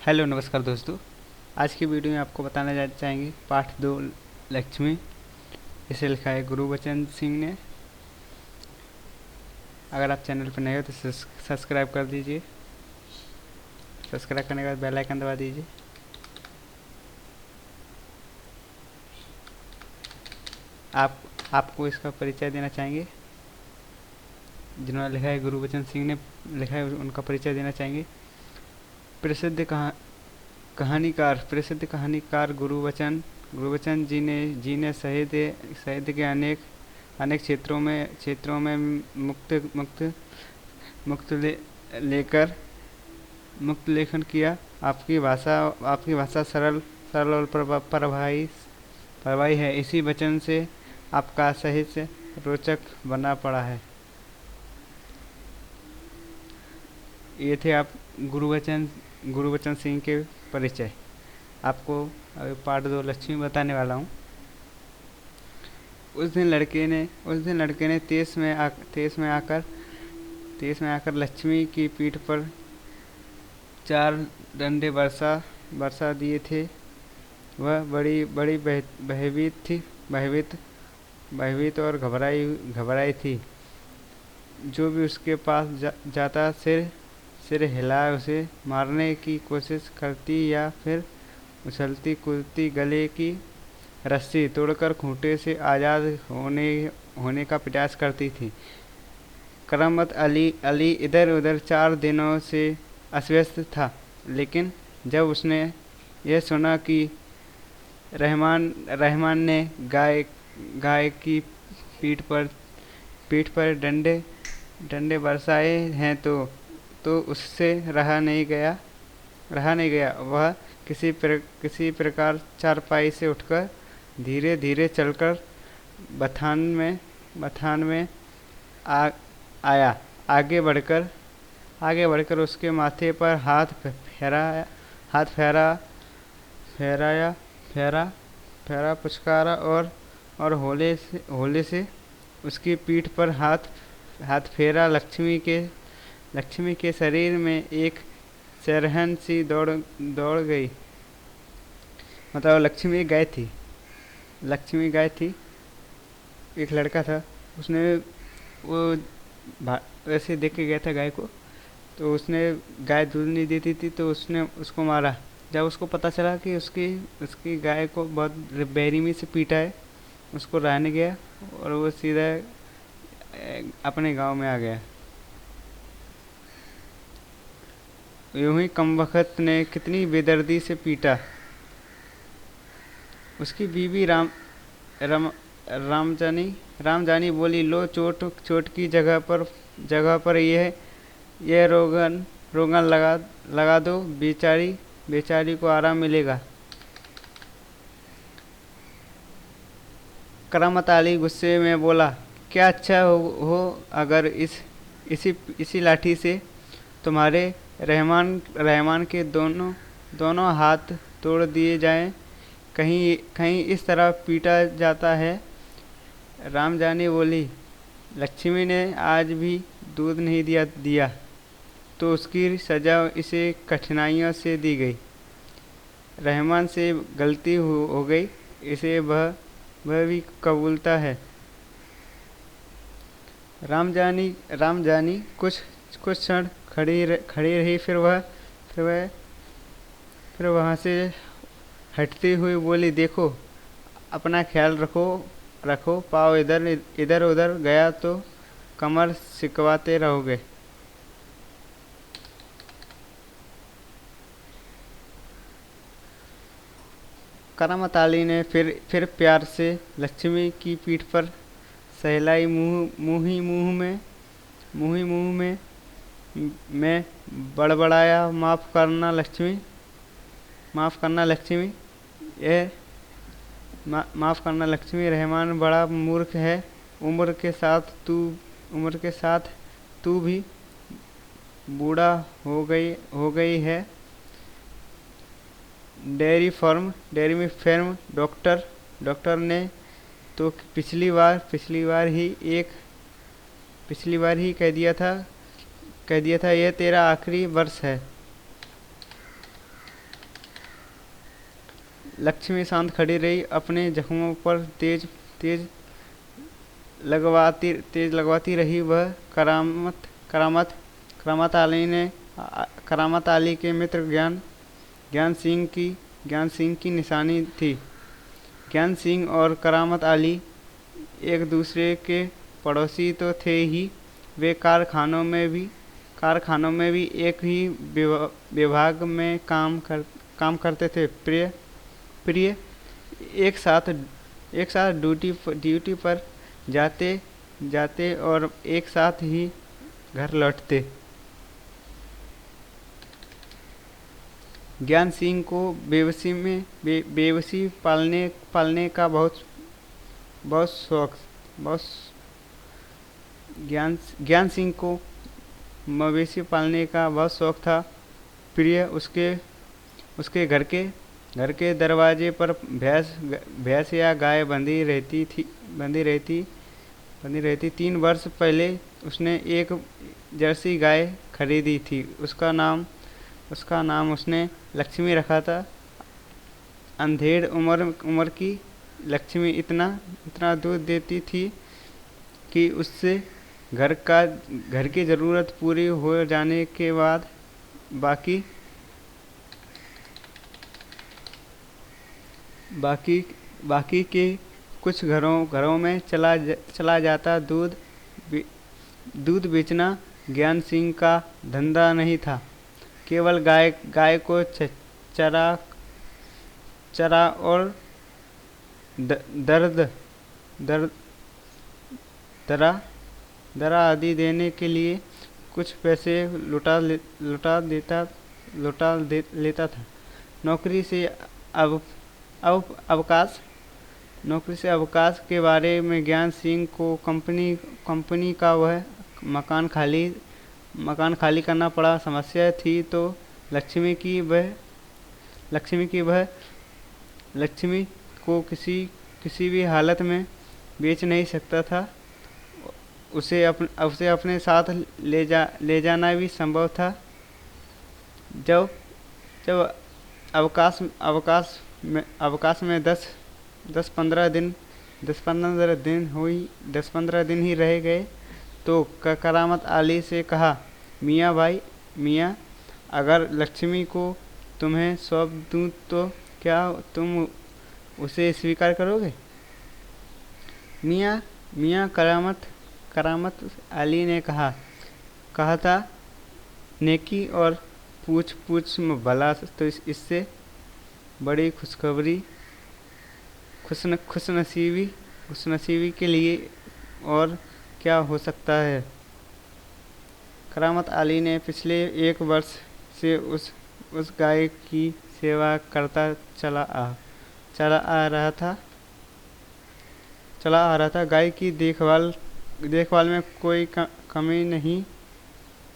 Hello नमस्कार दोस्तों। आज की वीडियो में आपको बताना चाहेंगे पाठ 2 लक्ष्मी। इसे लिखा है गुरुबचन सिंह ने। अगर आप चैनल पर नए हो तो सब्सक्राइब कर दीजिए। सब्सक्राइब करने के बाद बेल आइकन दबा दीजिए। आप आपको इसका परिचय देना चाहेंगे। जिन्होंने लिखा है गुरुबचन सिंह ने लिखा है उनका परिचय देना चाहेंगे। प्रसिद्ध कहानीकार गुरुबचन जी ने साहित्य के अनेक क्षेत्रों में मुक्त मुक्त मुक्त ले, लेकर मुक्त लेखन किया। आपकी भाषा सरल सरल और प्रभावी है। इसी वचन से आपका साहित्य रोचक बना पड़ा है। ये थे आप गुरुबचन सिंह के परिचय। आपको पार्ट 2 लक्ष्मी बताने वाला हूँ। उस दिन लड़के ने तेज में आकर लक्ष्मी की पीठ पर 4 डंडे बरसा दिए थे। वह बड़ी बड़ी भयभीत और घबराई थी। जो भी उसके पास जाता सिर हिला उसे मारने की कोशिश करती या फिर उछलती कूदती गले की रस्सी तोड़कर खूंटे से आज़ाद होने का प्रयास करती थी। करमत अली इधर उधर 4 दिनों से अस्वस्थ था, लेकिन जब उसने यह सुना कि रहमान ने गाय की पीठ पर डंडे बरसाए हैं तो उससे रहा नहीं गया। वह किसी प्रकार चारपाई से उठकर धीरे धीरे चलकर बथान में आया। आगे बढ़कर उसके माथे पर हाथ फेरा पुचकारा और होले से उसकी पीठ पर हाथ फेरा। लक्ष्मी के शरीर में एक सरहन सी दौड़ गई। मतलब लक्ष्मी गाय थी। एक लड़का था, उसने वो वैसे देख के गया था गाय को, तो उसने गाय दूध नहीं देती थी तो उसने उसको मारा। जब उसको पता चला कि उसकी गाय को बहुत बेरहमी से पीटा है, उसको रहने गया और वो सीधा अपने गांव में आ गया। यूं ही कमबख्त ने कितनी बेदर्दी से पीटा। उसकी बीवी रामजानी बोली, लो चोट की जगह पर यह रोगन लगा दो, बेचारी को आराम मिलेगा। करामत अली गुस्से में बोला, क्या अच्छा हो अगर इसी लाठी से तुम्हारे रहमान के दोनों हाथ तोड़ दिए जाएं। कहीं इस तरह पीटा जाता है। रामजानी बोली, लक्ष्मी ने आज भी दूध नहीं दिया तो उसकी सजा इसे कठिनाइयों से दी गई। रहमान से गलती हो गई, इसे वह भी कबूलता है। रामजानी कुछ क्षण खड़ी रही, फिर वहाँ से हटती हुई बोली, देखो अपना ख्याल रखो। पाँव इधर उधर गया तो कमर सिकवाते रहोगे। करामत अली ने फिर प्यार से लक्ष्मी की पीठ पर सहलाई। मुँह ही मुँह में बड़बड़ाया, माफ़ करना लक्ष्मी, रहमान बड़ा मूर्ख है। उम्र के साथ तू भी बूढ़ा हो गई है। डेयरी फार्म डॉक्टर ने तो पिछली बार ही कह दिया था यह तेरा आखिरी वर्ष है। लक्ष्मी शांत खड़ी रही, अपने जख्मों पर तेज तेज तेज लगवाती रही। वह करामत करामत अली के मित्र ज्ञान सिंह की निशानी थी। ज्ञान सिंह और करामत अली एक दूसरे के पड़ोसी तो थे ही, वे कारखानों में भी एक ही विभाग में काम करते थे। प्रिय एक साथ ड्यूटी पर जाते जाते और एक साथ ही घर लौटते। ज्ञान सिंह को बेबसी पालने का बहुत शौक बहुत ज्ञान सिंह को मवेशी पालने का बहुत शौक था। प्रिय उसके घर के दरवाजे पर भैंस या गाय बंधी रहती। 3 वर्ष पहले उसने एक जर्सी गाय खरीदी थी। उसका नाम उसने लक्ष्मी रखा था। अंधेड़ उम्र की लक्ष्मी इतना दूध देती थी कि उससे घर की ज़रूरत पूरी हो जाने के बाद बाकी के कुछ घरों में चला जाता। दूध बेचना ज्ञान सिंह का धंधा नहीं था। केवल गाय को चरा और दरा आदि देने के लिए कुछ पैसे लुटा लेता था। नौकरी से अवकाश के बारे में ज्ञान सिंह को कंपनी का वह मकान खाली करना पड़ा। समस्या थी तो लक्ष्मी को किसी भी हालत में बेच नहीं सकता था। उसे अपने साथ ले जाना भी संभव था। जब अवकाश में 10-15 दिन ही रह गए तो करामत अली से कहा, मियाँ अगर लक्ष्मी को तुम्हें सौंप दूँ तो क्या तुम उसे स्वीकार करोगे? मियाँ करामत अली ने कहा था, नेकी और पूछ में भला, तो इससे बड़ी खुशनसीबी के लिए और क्या हो सकता है। करामत अली ने पिछले 1 वर्ष से उस गाय की सेवा करता चला आ रहा था। गाय की देखभाल में कोई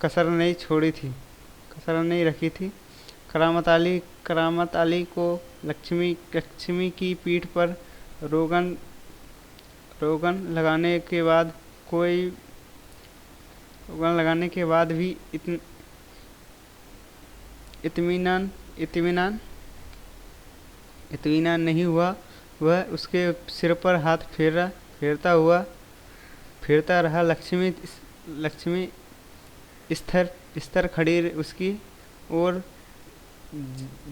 कसर नहीं रखी थी। करामत अली को लक्ष्मी की पीठ पर रोगन लगाने के बाद भी इत्मीनान नहीं हुआ। वह उसके सिर पर हाथ फेरता रहा। लक्ष्मी स्थिर खड़ी उसकी और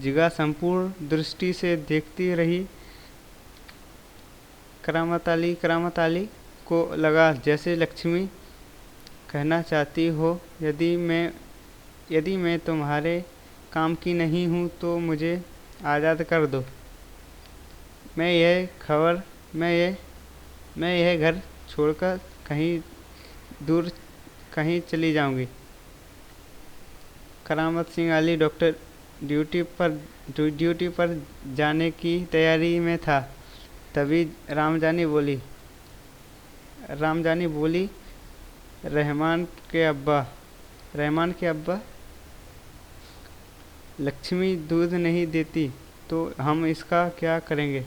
जिगा संपूर्ण दृष्टि से देखती रही। करामत अली को लगा जैसे लक्ष्मी कहना चाहती हो, यदि मैं तुम्हारे काम की नहीं हूँ तो मुझे आज़ाद कर दो। मैं यह घर छोड़कर कहीं चली जाऊंगी। करामत सिंह अली डॉक्टर ड्यूटी पर जाने की तैयारी में था। तभी रामजानी बोली, रहमान के अब्बा, लक्ष्मी दूध नहीं देती तो हम इसका क्या करेंगे?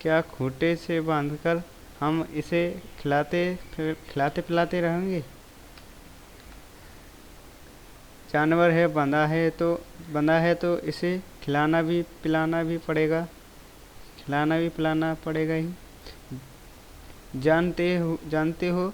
क्या खूंटे से बांधकर हम इसे खिलाते पिलाते रहेंगे? जानवर है, बंधा है तो इसे खिलाना भी पिलाना भी पड़ेगा। खिलाना भी पिलाना पड़ेगा ही। जानते हो